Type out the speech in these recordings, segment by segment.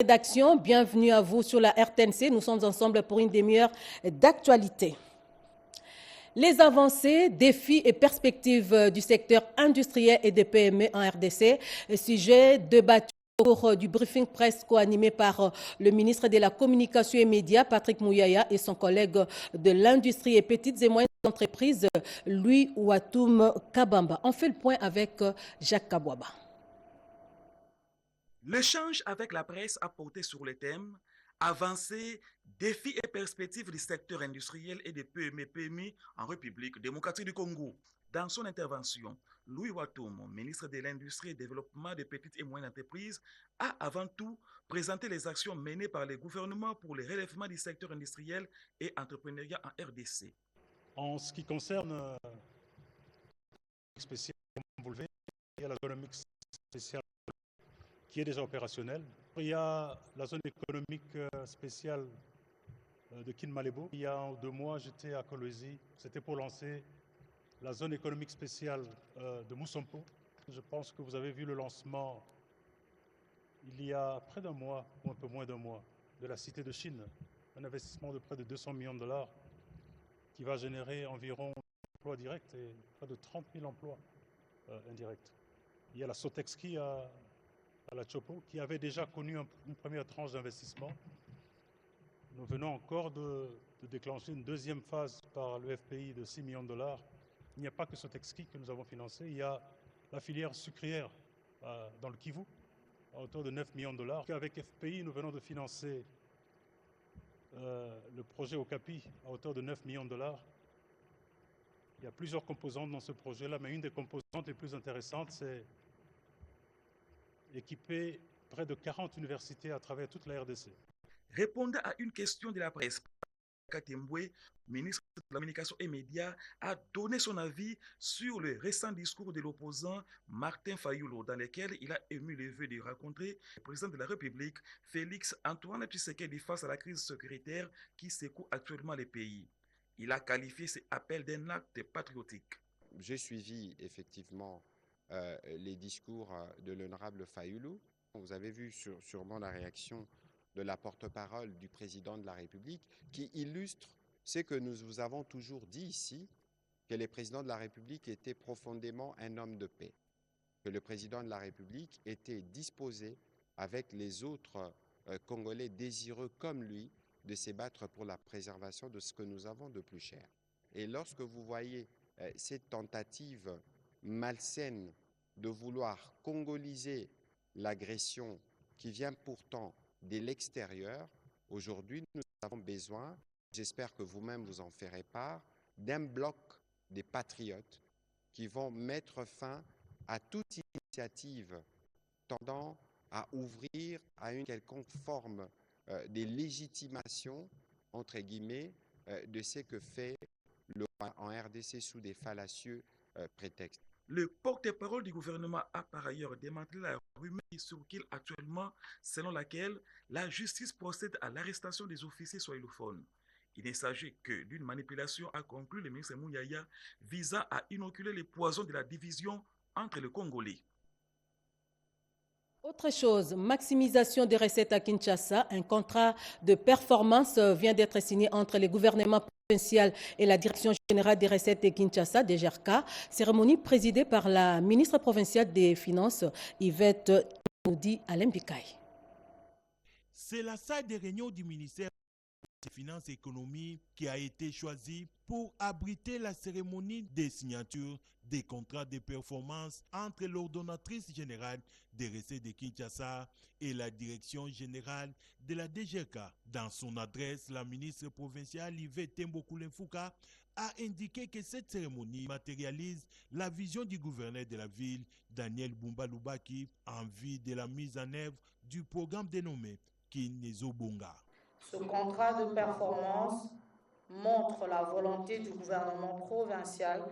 Rédaction, bienvenue à vous sur la RTNC. Nous sommes ensemble pour une demi-heure d'actualité. Les avancées, défis et perspectives du secteur industriel et des PME en RDC, sujet débattu au cours du briefing presse co-animé par le ministre de la Communication et Médias, Patrick Mouyaya, et son collègue de l'industrie et petites et moyennes entreprises, Louis Ouatoum Kabamba. On fait le point avec Jacques Kabouaba. L'échange avec la presse a porté sur les thèmes avancées, défis et perspectives du secteur industriel et des PME en République démocratique du Congo. Dans son intervention, Louis Ouatoum, ministre de l'Industrie et du Développement des petites et moyennes entreprises, a avant tout présenté les actions menées par les gouvernements pour le relèvement du secteur industriel et entrepreneurial en RDC. En ce qui concerne spécial, comme vous le voyez, il y a la zone économique spéciale qui est déjà opérationnelle. Il y a la zone économique spéciale de Kinmalebo. Il y a 2 mois, j'étais à Kolwezi. C'était pour lancer la zone économique spéciale de Moussampo. Je pense que vous avez vu le lancement il y a près d'un mois, ou un peu moins d'un mois, de la Cité de Chine. Un investissement de près de 200 millions de dollars qui va générer environ emplois directs et près de 30 000 emplois indirects. Il y a la Sotexki à la Chopo, qui avait déjà connu une première tranche d'investissement. Nous venons encore de déclencher une deuxième phase par le FPI de 6 millions de dollars. Il n'y a pas que Sotexki que nous avons financé, il y a la filière sucrière dans le Kivu, à hauteur de 9 millions de dollars. Avec FPI, nous venons de financer le projet Okapi à hauteur de 9 millions de dollars. Il y a plusieurs composantes dans ce projet-là, mais une des composantes les plus intéressantes, c'est équiper près de 40 universités à travers toute la RDC. Répondant à une question de la presse, Katembwe, ministre de la Communication et Médias, a donné son avis sur le récent discours de l'opposant Martin Fayulu, dans lequel il a émis le vœu de rencontrer le président de la République, Félix Antoine Tshisekedi, face à la crise sécuritaire qui secoue actuellement le pays. Il a qualifié ces appels d'un acte patriotique. J'ai suivi effectivement les discours de l'honorable Fayulu. Vous avez vu sûrement la réaction de la porte-parole du président de la République qui illustre ce que nous vous avons toujours dit ici, que le président de la République était profondément un homme de paix, que le président de la République était disposé avec les autres Congolais désireux comme lui de se battre pour la préservation de ce que nous avons de plus cher. Et lorsque vous voyez cette tentative malsaine de vouloir congoliser l'agression qui vient pourtant de l'extérieur, aujourd'hui nous avons besoin, j'espère que vous-même vous en ferez part, d'un bloc des patriotes qui vont mettre fin à toute initiative tendant à ouvrir à une quelconque forme de légitimation, entre guillemets, de ce que fait le roi en RDC sous des fallacieux prétextes. Le porte-parole du gouvernement a par ailleurs démantelé la rumeur qui circule actuellement selon laquelle la justice procède à l'arrestation des officiers swahilophones. Il ne s'agit que d'une manipulation, a conclu le ministre Mouyaya, visant à inoculer les poisons de la division entre les Congolais. Autre chose, maximisation des recettes à Kinshasa. Un contrat de performance vient d'être signé entre les gouvernements provinciaux et la Direction générale des recettes de Kinshasa, DGRK. Cérémonie présidée par la ministre provinciale des Finances, Yvette Moudi Alembikaï. C'est la salle de réunion du ministère des Finances et Économie qui a été choisie pour abriter la cérémonie des signatures des contrats de performance entre l'ordonnatrice générale des recettes de Kinshasa et la direction générale de la DGRK. Dans son adresse, la ministre provinciale Yvette Tembokoulin-Fouka a indiqué que cette cérémonie matérialise la vision du gouverneur de la ville, Daniel Bumba-Lubaki, en vue de la mise en œuvre du programme dénommé Kinezobonga. Ce contrat de performance montre la volonté du gouvernement provincial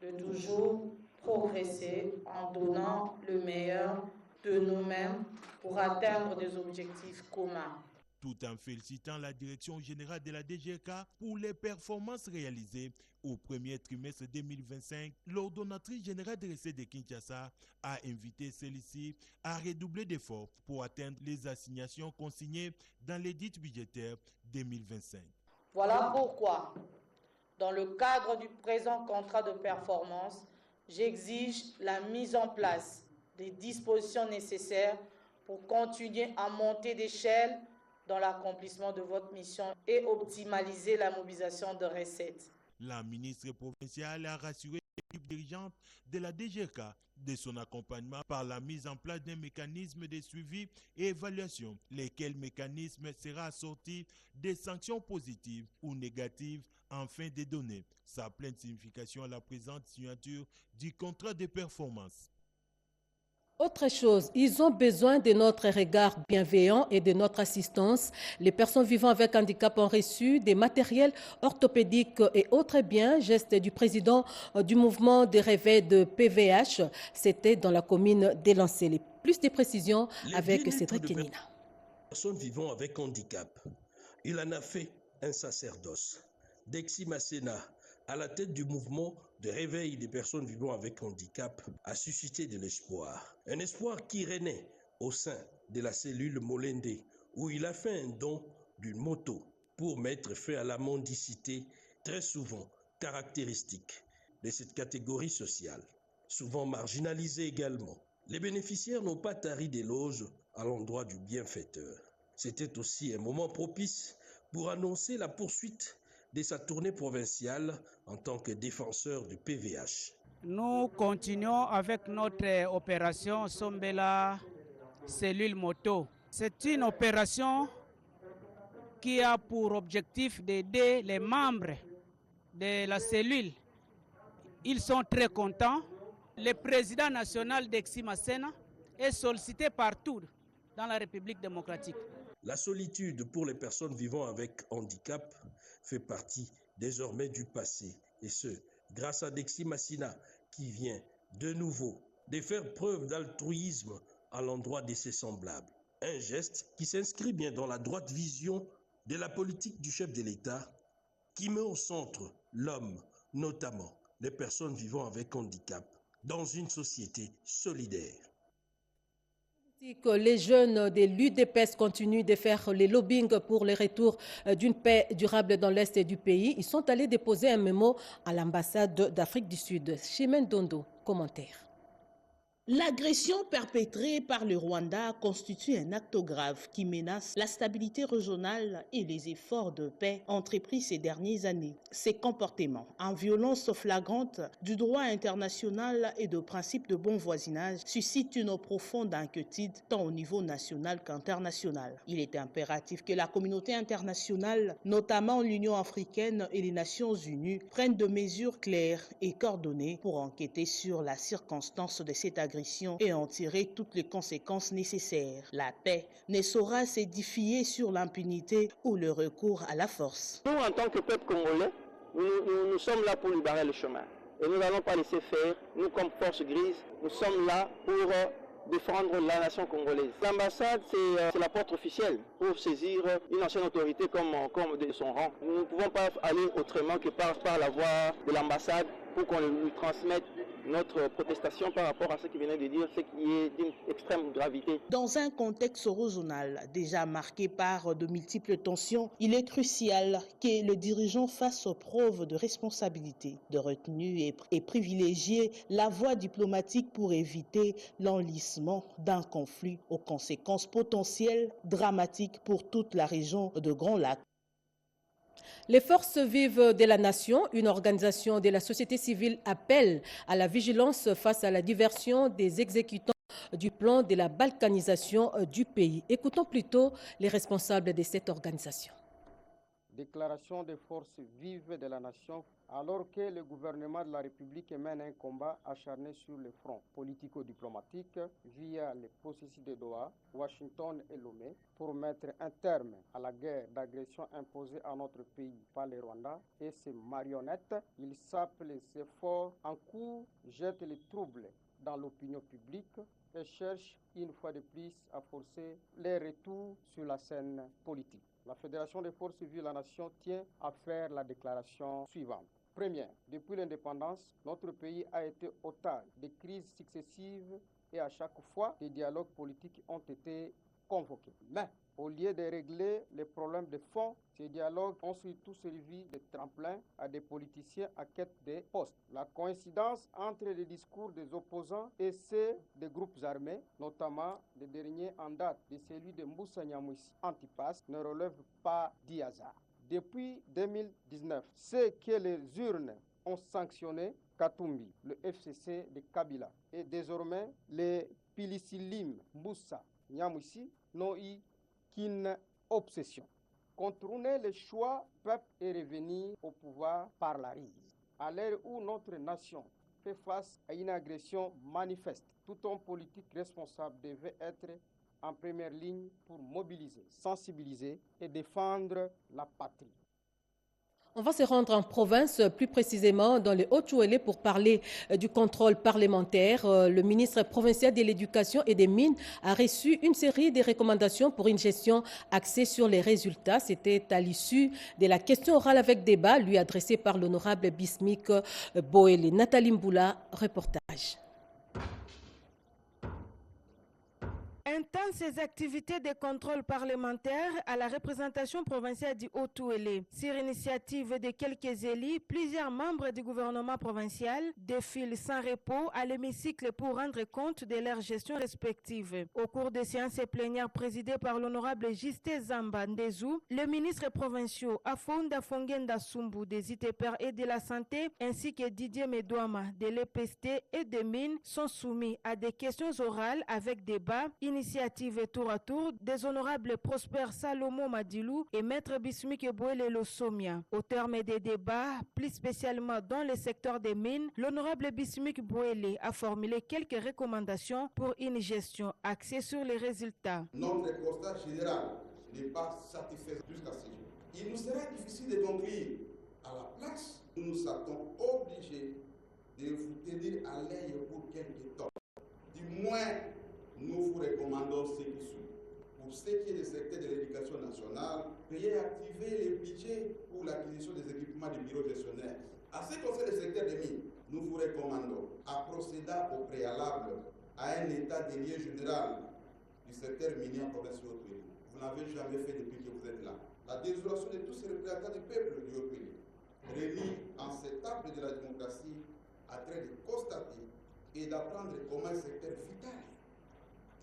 de toujours progresser en donnant le meilleur de nous-mêmes pour atteindre des objectifs communs. tout en félicitant la direction générale de la DGK pour les performances réalisées au premier trimestre 2025. L'ordonnatrice générale des recettes de Kinshasa a invité celle-ci à redoubler d'efforts pour atteindre les assignations consignées dans l'édit budgétaire 2025. Voilà pourquoi, dans le cadre du présent contrat de performance, j'exige la mise en place des dispositions nécessaires pour continuer à monter d'échelle dans l'accomplissement de votre mission et optimaliser la mobilisation de recettes. La ministre provinciale a rassuré l'équipe dirigeante de la DGK de son accompagnement par la mise en place d'un mécanisme de suivi et évaluation, lequel mécanisme sera assorti des sanctions positives ou négatives afin de donner sa pleine signification à la présente signature du contrat de performance. Autre chose, ils ont besoin de notre regard bienveillant et de notre assistance. Les personnes vivant avec handicap ont reçu des matériels orthopédiques et autres biens. Geste du président du mouvement de réveil de PVH. C'était dans la commune d'Elancé. Plus de précisions avec Cédric Kenina. Personnes vivant avec handicap. Il en a fait un sacerdoce. Dexy Masséna, à la tête du mouvement de réveil des personnes vivant avec handicap, a suscité de l'espoir. Un espoir qui renaît au sein de la cellule Molende, où il a fait un don d'une moto pour mettre fin à la mendicité, très souvent caractéristique de cette catégorie sociale, souvent marginalisée également. Les bénéficiaires n'ont pas tari d'éloges à l'endroit du bienfaiteur. C'était aussi un moment propice pour annoncer la poursuite de sa tournée provinciale en tant que défenseur du PVH. Nous continuons avec notre opération Sombela Cellule Moto. C'est une opération qui a pour objectif d'aider les membres de la cellule. Ils sont très contents. Le président national Dexy Masséna est sollicité partout dans la République démocratique. La solitude pour les personnes vivant avec handicap fait partie désormais du passé, et ce, grâce à Dexy Masséna qui vient de nouveau de faire preuve d'altruisme à l'endroit de ses semblables. Un geste qui s'inscrit bien dans la droite vision de la politique du chef de l'État qui met au centre l'homme, notamment les personnes vivant avec handicap, dans une société solidaire. Les jeunes de l'UDPS continuent de faire les lobbying pour le retour d'une paix durable dans l'Est du pays. Ils sont allés déposer un mémo à l'ambassade d'Afrique du Sud. Chimène Dondo, commentaire. L'agression perpétrée par le Rwanda constitue un acte grave qui menace la stabilité régionale et les efforts de paix entrepris ces dernières années. Ces comportements, en violence flagrante du droit international et de principes de bon voisinage, suscitent une profonde inquiétude tant au niveau national qu'international. Il est impératif que la communauté internationale, notamment l'Union africaine et les Nations unies, prennent de mesures claires et coordonnées pour enquêter sur la circonstance de cette agression et en tirer toutes les conséquences nécessaires. La paix ne saura s'édifier sur l'impunité ou le recours à la force. Nous, en tant que peuple congolais, nous sommes là pour libérer le chemin. Et nous n'allons pas laisser faire. Nous, comme force grise, nous sommes là pour défendre la nation congolaise. L'ambassade, c'est la porte officielle pour saisir une ancienne autorité comme de son rang. Nous ne pouvons pas aller autrement que par la voie de l'ambassade pour qu'on lui transmette notre protestation par rapport à ce qu'il venait de dire, ce qui est d'une extrême gravité. Dans un contexte régional déjà marqué par de multiples tensions, il est crucial que les dirigeants fassent preuve de responsabilité, de retenue et privilégier la voie diplomatique pour éviter l'enlissement d'un conflit aux conséquences potentielles dramatiques pour toute la région de Grand Lac. Les forces vives de la nation, une organisation de la société civile, appelle à la vigilance face à la diversion des exécutants du plan de la balkanisation du pays. Écoutons plutôt les responsables de cette organisation. Déclaration des forces vives de la nation, alors que le gouvernement de la République mène un combat acharné sur le front politico-diplomatique via les processus de Doha, Washington et Lomé pour mettre un terme à la guerre d'agression imposée à notre pays par le Rwanda et ses marionnettes. Il sape les efforts en cours, jette les troubles dans l'opinion publique et cherche une fois de plus à forcer les retours sur la scène politique. La Fédération des forces vives de la nation tient à faire la déclaration suivante. Première, depuis l'indépendance, notre pays a été otage de crises successives et à chaque fois, des dialogues politiques ont été convoqués. Mais au lieu de régler les problèmes de fond, ces dialogues ont surtout servi de tremplin à des politiciens à quête des postes. La coïncidence entre les discours des opposants et ceux des groupes armés, notamment le dernier en date de celui de Moussa Nyamwisi Antipas, ne relève pas du hasard. Depuis 2019, ce que les urnes ont sanctionné, Katumbi, le FCC de Kabila, et désormais les Pilisilim Moussa Nyamwisi n'ont eu qu'une obsession. Contourner le choix peuple et revenir au pouvoir par la ruse. À l'heure où notre nation fait face à une agression manifeste, tout homme politique responsable devait être en première ligne pour mobiliser, sensibiliser et défendre la patrie. On va se rendre en province, plus précisément dans le Haut-Uélé pour parler du contrôle parlementaire. Le ministre provincial de l'Éducation et des Mines a reçu une série de recommandations pour une gestion axée sur les résultats. C'était à l'issue de la question orale avec débat, lui adressée par l'honorable Bismick Boélé. Nathalie Mboula, reportage. Intenses activités de contrôle parlementaire à la représentation provinciale du Haut-Uélé. Sur initiative de quelques élus, plusieurs membres du gouvernement provincial défilent sans repos à l'hémicycle pour rendre compte de leur gestion respective. Au cours des séances plénières présidées par l'honorable Justin Zamba Ndezou, le ministre provincial Afonda Fongenda Sumbu des ITPR et de la Santé, ainsi que Didier Medouama de l'EPST et des Mines sont soumis à des questions orales avec débat, initiative tour à tour des honorables Prosper Salomon Madilou et Maître Bismick Boélé Losomia. Au terme des débats, plus spécialement dans le secteur des mines, l'honorable Bismick Boélé a formulé quelques recommandations pour une gestion axée sur les résultats. Notre constat général n'est pas satisfaisant jusqu'à ce jour. Il nous sera difficile de conclure. À la place, nous nous sentons obligés de vous tenir à l'œil pour quelques temps. Du moins, nous vous recommandons ce qui suit. Pour ce qui est du secteur de l'éducation nationale, veuillez activer les budgets pour l'acquisition des équipements du bureau gestionnaire. À ce qui concerne le secteur des mines, nous vous recommandons à procéder au préalable à un état des lieux général du secteur minier en province du Haut-Uélé. Vous n'avez jamais fait depuis que vous êtes là. La désolation de tous ces représentants du peuple du Haut-Uélé, réunis en cette table de la démocratie, a trait de constater et d'apprendre comment un secteur vital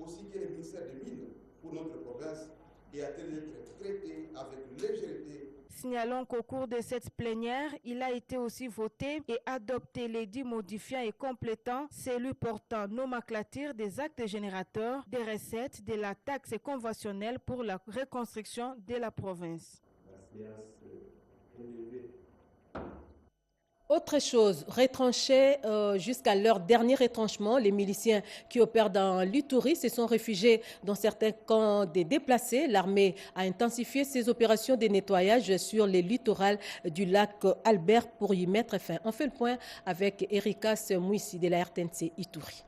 aussi que le ministère des Mines pour notre province et a-t-il d'être traité avec légèreté. Signalons qu'au cours de cette plénière, il a été aussi voté et adopté les 10 modifiants et complétant celui portant nomenclature des actes générateurs des recettes de la taxe conventionnelle pour la reconstruction de la province. Autre chose, retranchés jusqu'à leur dernier retranchement, les miliciens qui opèrent dans l'Ituri se sont réfugiés dans certains camps des déplacés. L'armée a intensifié ses opérations de nettoyage sur les littorales du lac Albert pour y mettre fin. On fait le point avec Erika Semouissi de la RTNC Ituri.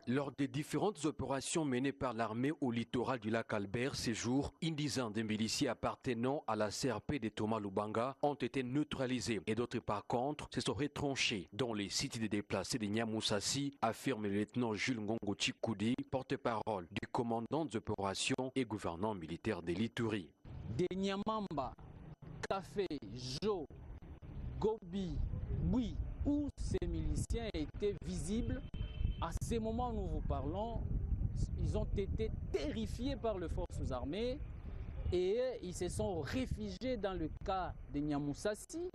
Lors des différentes opérations menées par l'armée au littoral du lac Albert ces jours, une dizaine de miliciens appartenant à la CRP de Thomas Lubanga ont été neutralisés et d'autres par contre se sont retranchés dans les sites de déplacés de Nyamoussassi, affirme le lieutenant Jules Ngongo Chikoudi, porte-parole du commandant des opérations et gouvernant militaire de l'Ituri. De Nyamamba, Café, Jo, Gobi, Bui, où ces miliciens étaient visibles. À ce moment où nous vous parlons, ils ont été terrifiés par les forces armées et ils se sont réfugiés dans le cas de Nyamoussassi.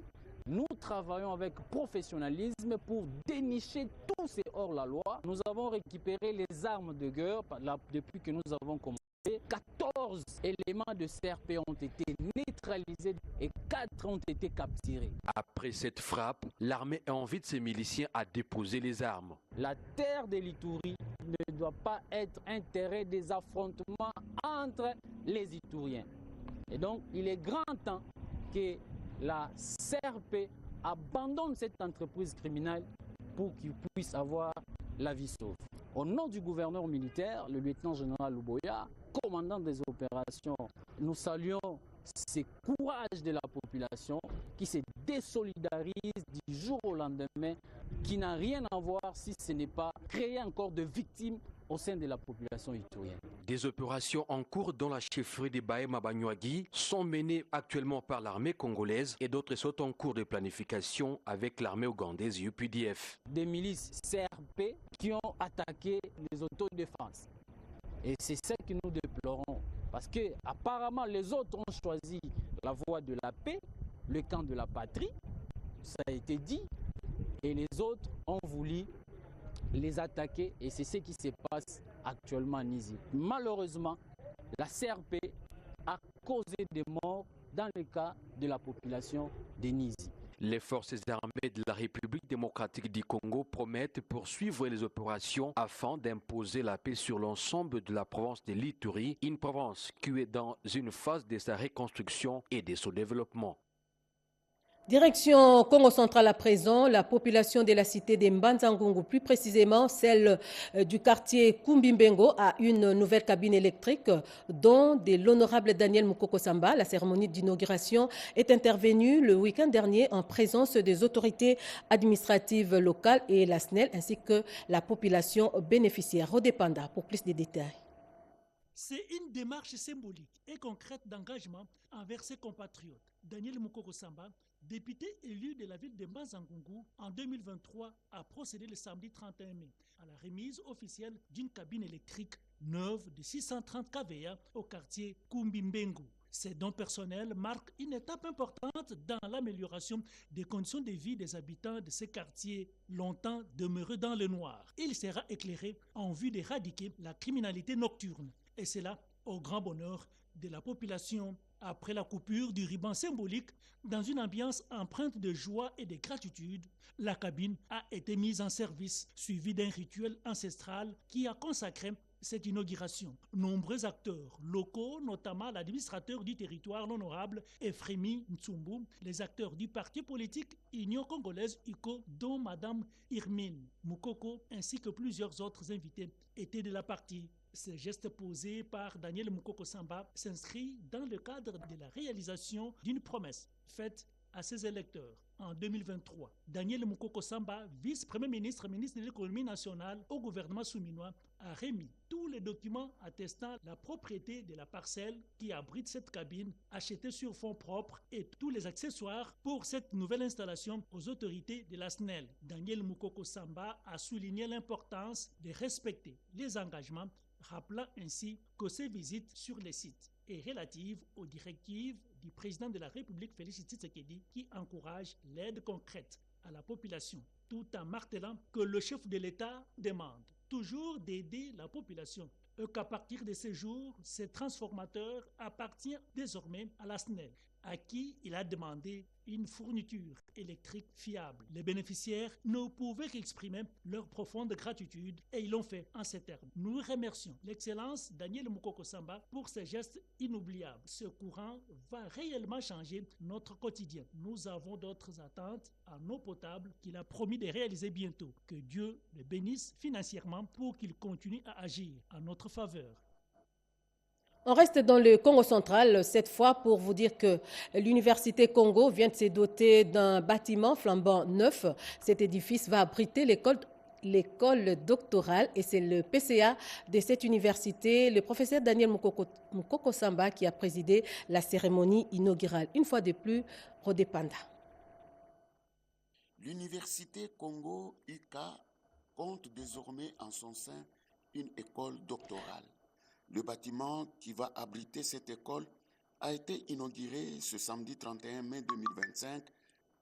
Nous travaillons avec professionnalisme pour dénicher tous ces hors-la-loi. Nous avons récupéré les armes de guerre depuis que nous avons commencé. 14 éléments de CRP ont été neutralisés et 4 ont été capturés. Après cette frappe, l'armée invite ses miliciens à déposer les armes. La terre de l'Ituri ne doit pas être un terrain des affrontements entre les Ituriens. Et donc, il est grand temps que la CRP abandonne cette entreprise criminelle pour qu'ils puissent avoir la vie sauve. Au nom du gouverneur militaire, le lieutenant-général Luboya, commandant des opérations, nous saluons ce courage de la population qui se désolidarise du jour au lendemain, qui n'a rien à voir si ce n'est pas créer encore de victimes au sein de la population iturienne. Des opérations en cours dans la chefferie de Bahema-Banyuagui sont menées actuellement par l'armée congolaise et d'autres sont en cours de planification avec l'armée ougandaise et UPDF. Des milices CRP qui ont attaqué les autodéfenses. Et c'est ce que nous déplorons. Parce que apparemment les autres ont choisi la voie de la paix, le camp de la patrie, ça a été dit, et les autres ont voulu les attaquer et c'est ce qui se passe actuellement à Nizi. Malheureusement, la CRP a causé des morts dans le cas de la population de Nizi. Les forces armées de la République démocratique du Congo promettent poursuivre les opérations afin d'imposer la paix sur l'ensemble de la province de l'Ituri, une province qui est dans une phase de sa reconstruction et de son développement. Direction Congo central à présent, la population de la cité de Mbanzangungu, plus précisément celle du quartier Kumbimbengo, a une nouvelle cabine électrique dont de l'honorable Daniel Mukoko Samba. La cérémonie d'inauguration est intervenue le week-end dernier en présence des autorités administratives locales et la SNEL ainsi que la population bénéficiaire. Rodépanda pour plus de détails. C'est une démarche symbolique et concrète d'engagement envers ses compatriotes. Daniel Mukoko Samba, député élu de la ville de Mbanzangungu en 2023, a procédé le samedi 31 mai à la remise officielle d'une cabine électrique neuve de 630 kVA au quartier Kumbimbengu. Ces dons personnels marquent une étape importante dans l'amélioration des conditions de vie des habitants de ces quartiers longtemps demeurés dans le noir. Il sera éclairé en vue d'éradiquer la criminalité nocturne. Et c'est là au grand bonheur de la population. Après la coupure du ruban symbolique, dans une ambiance empreinte de joie et de gratitude, la cabine a été mise en service, suivie d'un rituel ancestral qui a consacré cette inauguration. Nombreux acteurs locaux, notamment l'administrateur du territoire, l'honorable Efremi Ntsumbu, les acteurs du parti politique Union congolaise UCO, dont Mme Irmine Mukoko, ainsi que plusieurs autres invités, étaient de la partie. Ce geste posé par Daniel Mukoko Samba s'inscrit dans le cadre de la réalisation d'une promesse faite à ses électeurs. En 2023, Daniel Mukoko Samba, vice-premier ministre, ministre de l'économie nationale au gouvernement souminois, a remis tous les documents attestant la propriété de la parcelle qui abrite cette cabine, achetée sur fonds propres, et tous les accessoires pour cette nouvelle installation aux autorités de la SNEL. Daniel Mukoko Samba a souligné l'importance de respecter les engagements, rappelant ainsi que ces visites sur les sites est relative aux directives du président de la République Félix Tshisekedi qui encourage l'aide concrète à la population, tout en martelant que le chef de l'État demande toujours d'aider la population et qu'à partir de ce jour, ce transformateur appartient désormais à la SNEL, à qui il a demandé une fourniture électrique fiable. Les bénéficiaires ne pouvaient qu'exprimer leur profonde gratitude et ils l'ont fait en ces termes. Nous remercions l'Excellence Daniel Mukoko Samba pour ces gestes inoubliables. Ce courant va réellement changer notre quotidien. Nous avons d'autres attentes en eau potable qu'il a promis de réaliser bientôt. Que Dieu le bénisse financièrement pour qu'il continue à agir en notre faveur. On reste dans le Congo central, cette fois pour vous dire que l'Université Congo vient de se doter d'un bâtiment flambant neuf. Cet édifice va abriter l'école doctorale et c'est le PCA de cette université, le professeur Daniel Mukoko Samba, qui a présidé la cérémonie inaugurale. Une fois de plus, Rodépanda. L'Université Congo UK compte désormais en son sein une école doctorale. Le bâtiment qui va abriter cette école a été inauguré ce samedi 31 mai 2025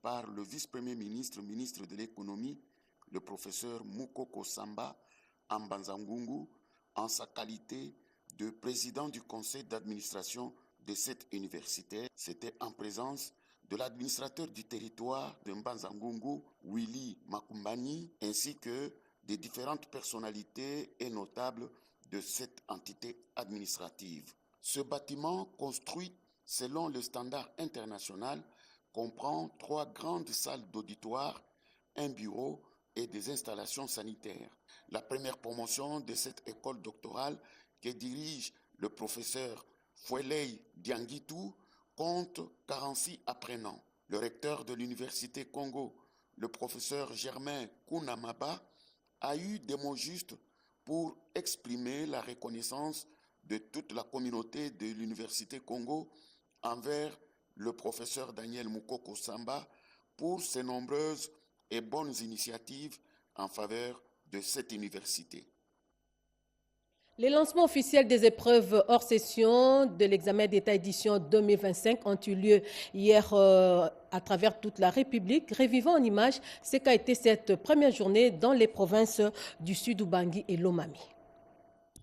par le vice-premier ministre, ministre de l'économie, le professeur Mukoko Samba Mbanzangungu, en sa qualité de président du conseil d'administration de cette université. C'était en présence de l'administrateur du territoire de Mbanzangungu, Willy Makumbani, ainsi que des différentes personnalités et notables de cette entité administrative. Ce bâtiment, construit selon le standard international, comprend 3 grandes salles d'auditoire, un bureau et des installations sanitaires. La première promotion de cette école doctorale que dirige le professeur Fouelei Dianguitou compte 46 apprenants. Le recteur de l'Université Congo, le professeur Germain Kounamaba, a eu des mots justes pour exprimer la reconnaissance de toute la communauté de l'Université Congo envers le professeur Daniel Mukoko Samba pour ses nombreuses et bonnes initiatives en faveur de cette université. Les lancements officiels des épreuves hors session de l'examen d'État édition 2025 ont eu lieu hier à travers toute la République, révivant en images ce qu'a été cette première journée dans les provinces du Sud Ubangi et Lomami.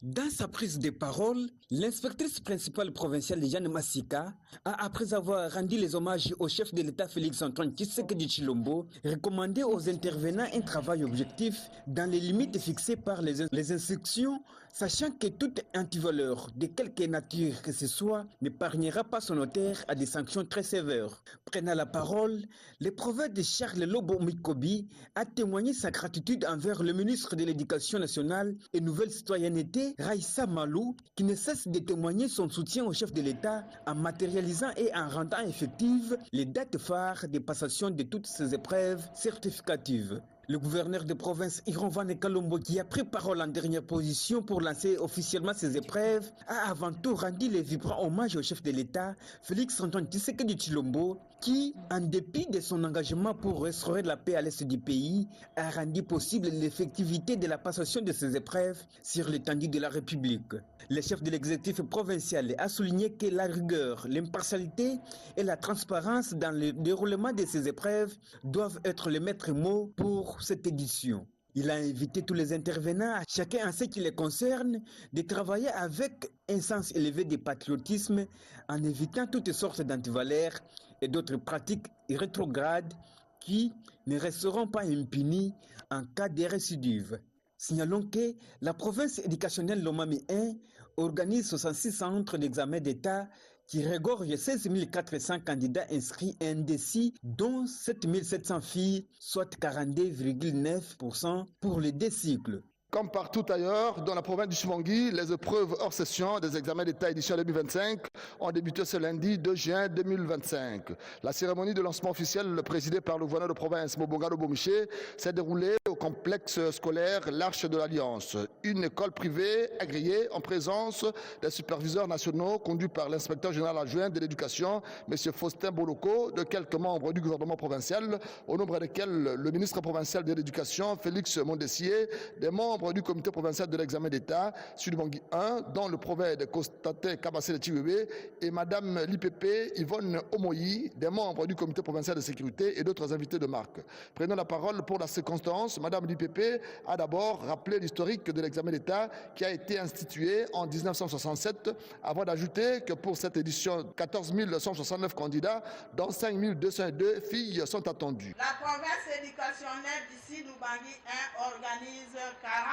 Dans sa prise de parole, l'inspectrice principale provinciale Jeanne Massika a, après avoir rendu les hommages au chef de l'État Félix-Antoine Tshisekedi Tshilombo, recommandé aux intervenants un travail objectif dans les limites fixées par les instructions, sachant que toute antivaleur, de quelque nature que ce soit, n'épargnera pas son auteur à des sanctions très sévères. Prenant la parole, le prophète de Charles Lobo Mikobi a témoigné sa gratitude envers le ministre de l'Éducation nationale et Nouvelle Citoyenneté, Raissa Malou, qui ne cesse de témoigner son soutien au chef de l'État en matérialisant et en rendant effectives les dates phares de passation de toutes ces épreuves certificatives. Le gouverneur de province Iron Van Kalombo, qui a pris parole en dernière position pour lancer officiellement ces épreuves, a avant tout rendu les vibrants hommages au chef de l'État, Félix-Antoine Tshisekedi Tshilombo, qui, en dépit de son engagement pour restaurer la paix à l'est du pays, a rendu possible l'effectivité de la passation de ces épreuves sur l'étendue de la République. Le chef de l'exécutif provincial a souligné que la rigueur, l'impartialité et la transparence dans le déroulement de ces épreuves doivent être les maîtres mots pour cette édition. Il a invité tous les intervenants, chacun en ce qui les concerne, de travailler avec un sens élevé de patriotisme en évitant toutes sortes d'antivaleurs et d'autres pratiques rétrogrades qui ne resteront pas impunies en cas de récidive. Signalons que la province éducationnelle Lomami 1 organise 66 centres d'examen d'État qui regorge 16 400 candidats inscrits indécis, dont 7 700 filles, soit 42,9% pour les 2 cycles. Comme partout ailleurs, dans la province du Subangui, les épreuves hors session des examens d'État édition 2025 ont débuté ce lundi 2 juin 2025. La cérémonie de lancement officiel présidée par le gouverneur de province Mobonga Lobomiché s'est déroulée au complexe scolaire L'Arche de l'Alliance, une école privée agréée en présence des superviseurs nationaux conduits par l'inspecteur général adjoint de l'éducation, M. Faustin Boloko, de quelques membres du gouvernement provincial, au nombre desquels le ministre provincial de l'éducation, Félix Mondessier, des membres du comité provincial de l'examen d'État, Sud-Bangui 1, dont le prophète Constantin Kabassé Chiwebe et Madame l'IPP Yvonne Omoyi, des membres du comité provincial de sécurité et d'autres invités de marque. Prenant la parole pour la circonstance, Madame l'IPP a d'abord rappelé l'historique de l'examen d'État qui a été institué en 1967, avant d'ajouter que pour cette édition, 14 169 candidats, dont 5 202 filles sont attendues. La province éducationnelle d'ici Lubangui 1 organise 40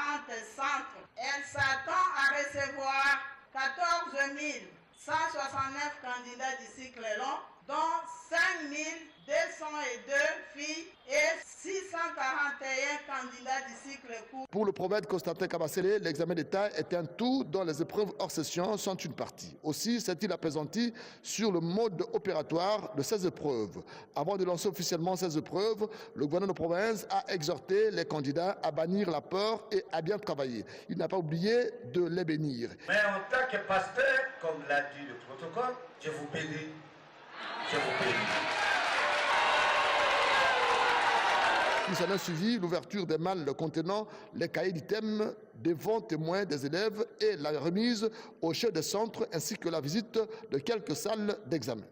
centres. Elle s'attend à recevoir 14 169 candidats du cycle long, dont 5 202 filles et 641 candidats du cycle court. Pour le prophète Constantin Kabassé, l'examen d'État est un tout dont les épreuves hors session sont une partie. Aussi s'est-il appesanti sur le mode opératoire de ces épreuves. Avant de lancer officiellement ces épreuves, le gouverneur de province a exhorté les candidats à bannir la peur et à bien travailler. Il n'a pas oublié de les bénir. Mais en tant que pasteur, comme l'a dit le protocole, je vous bénis. Je vous bénis. Il s'en a suivi l'ouverture des malles contenant les cahiers d'items devant témoins des élèves et la remise au chef des centres ainsi que la visite de quelques salles d'examen.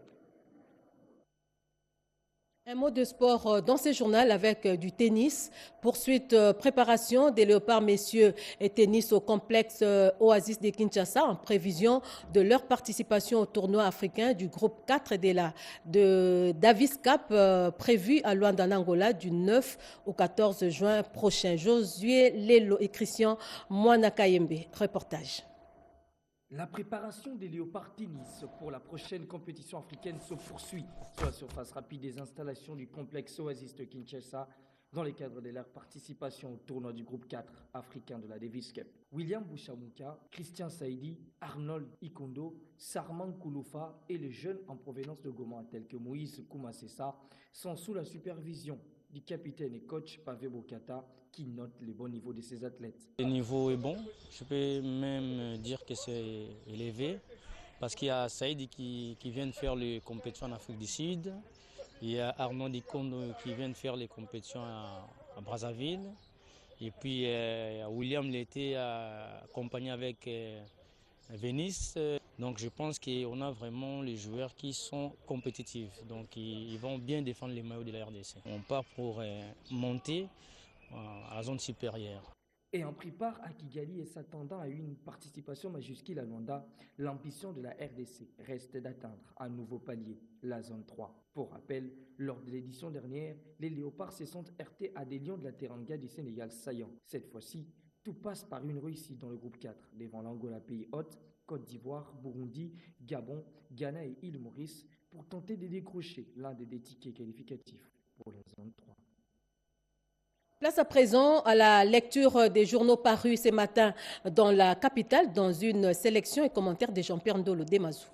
Un mot de sport dans ce journal avec du tennis. Poursuite, préparation des léopards messieurs et tennis au complexe Oasis de Kinshasa en prévision de leur participation au tournoi africain du groupe 4 de Davis Cup prévu à Luanda, en Angola du 9 au 14 juin prochain. Josué Lelo et Christian Mouanakayembe. Reportage. La préparation des léopards tennis pour la prochaine compétition africaine se poursuit sur la surface rapide des installations du complexe Oasis de Kinshasa dans le cadre de leur participation au tournoi du groupe 4 africain de la Davis Cup. William Bouchamouka, Christian Saïdi, Arnold Ikondo, Sarman Kouloufa et les jeunes en provenance de Goma tels que Moïse Koumassessa sont sous la supervision du capitaine et coach Pavé Bokata qui note le bon niveau de ses athlètes. Le niveau est bon, je peux même dire que c'est élevé parce qu'il y a Saïdi qui vient de faire les compétitions en Afrique du Sud, il y a Arnold Ikondo qui vient de faire les compétitions à Brazzaville et puis William l'était accompagné avec Venise. Donc je pense qu'on a vraiment les joueurs qui sont compétitifs, donc ils vont bien défendre les maillots de la RDC. On part pour monter à la zone supérieure. Et en pris part à Kigali et s'attendant à une participation majuscule à Luanda, l'ambition de la RDC reste d'atteindre un nouveau palier, la zone 3. Pour rappel, lors de l'édition dernière, les Léopards se sont heurtés à des Lions de la Teranga du Sénégal saillants. Cette fois-ci, tout passe par une réussite dans le groupe 4, devant l'Angola pays hôte, Côte d'Ivoire, Burundi, Gabon, Ghana et île Maurice, pour tenter de décrocher l'un des tickets qualificatifs pour la zone 3. Place à présent à la lecture des journaux parus ce matin dans la capitale, dans une sélection et commentaire de Jean-Pierre Ndolo Demazou.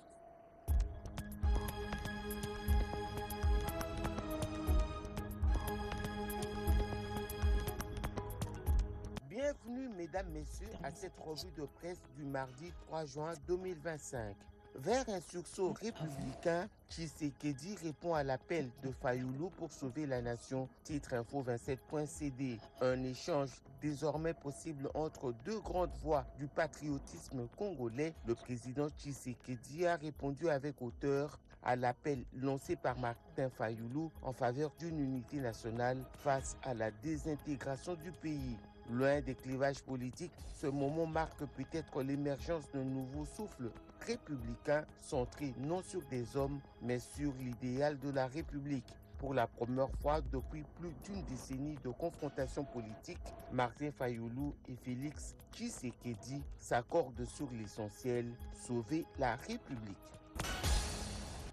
Bienvenue, mesdames, messieurs, à cette revue de presse du mardi 3 juin 2025. Vers un sursaut républicain, Tshisekedi répond à l'appel de Fayoulou pour sauver la nation. Titre info 27.cd. Un échange désormais possible entre deux grandes voix du patriotisme congolais. Le président Tshisekedi a répondu avec hauteur à l'appel lancé par Martin Fayoulou en faveur d'une unité nationale face à la désintégration du pays. Loin des clivages politiques, ce moment marque peut-être l'émergence d'un nouveau souffle républicain centré non sur des hommes, mais sur l'idéal de la République. Pour la première fois depuis plus d'une décennie de confrontation politique, Martin Fayoulou et Félix Tshisekedi s'accordent sur l'essentiel, sauver la République.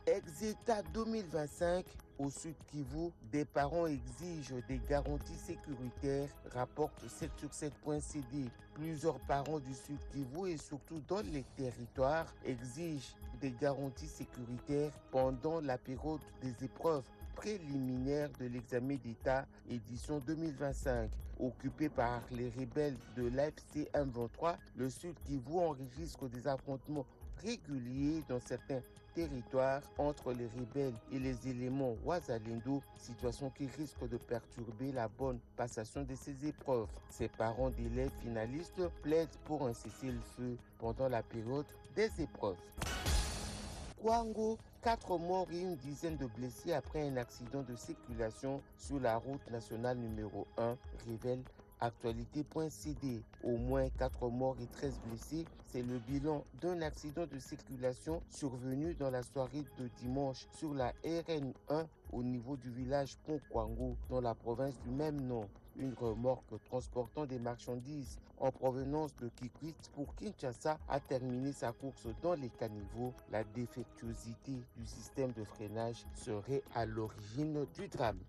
Ex-État 2025, au Sud Kivu, des parents exigent des garanties sécuritaires, rapporte 7sur7.cd. Plusieurs parents du Sud Kivu et surtout dans les territoires exigent des garanties sécuritaires pendant la période des épreuves préliminaires de l'examen d'État édition 2025. Occupé par les rebelles de l'AFC M23, le Sud Kivu enregistre des affrontements réguliers dans certains territoires entre les rebelles et les éléments Ouazalendo, situation qui risque de perturber la bonne passation de ces épreuves. Ces parents d'élèves finalistes plaident pour un cessez-le-feu pendant la période des épreuves. Kwango, 4 morts et une dizaine de blessés après un accident de circulation sur la route nationale numéro 1, révèle Actualité.cd. Au moins 4 morts et 13 blessés, c'est le bilan d'un accident de circulation survenu dans la soirée de dimanche sur la RN1 au niveau du village Pont-Kwango dans la province du même nom. Une remorque transportant des marchandises en provenance de Kikwit pour Kinshasa a terminé sa course dans les caniveaux. La défectuosité du système de freinage serait à l'origine du drame.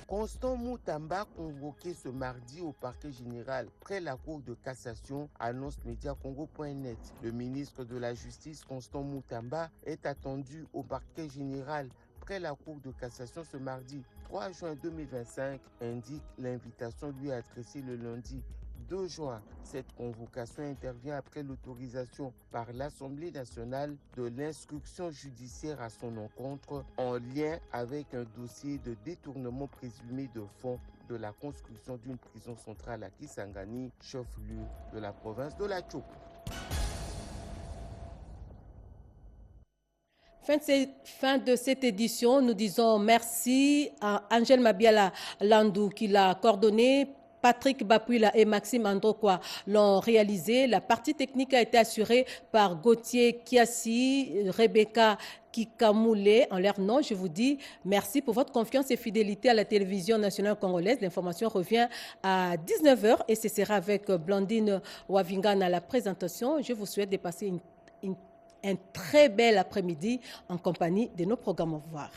Constant Moutamba convoqué ce mardi au parquet général près la cour de cassation, annonce Mediacongo.net. Le ministre de la Justice, Constant Moutamba, est attendu au parquet général près la cour de cassation ce mardi 3 juin 2025, indique l'invitation lui adressée le lundi 2 juin. Cette convocation intervient après l'autorisation par l'Assemblée nationale de l'instruction judiciaire à son encontre en lien avec un dossier de détournement présumé de fonds de la construction d'une prison centrale à Kisangani, chef-lieu de la province de la Tchoup. Fin de cette édition, nous disons merci à Angèle Mabiala Landou qui l'a coordonné. Patrick Bapuila et Maxime Androkwa l'ont réalisé. La partie technique a été assurée par Gauthier Kiassi, Rebecca Kikamoulé. En leur nom, je vous dis merci pour votre confiance et fidélité à la télévision nationale congolaise. L'information revient à 19h et ce sera avec Blandine Wavingana à la présentation. Je vous souhaite de passer un très bel après-midi en compagnie de nos programmes. Au revoir.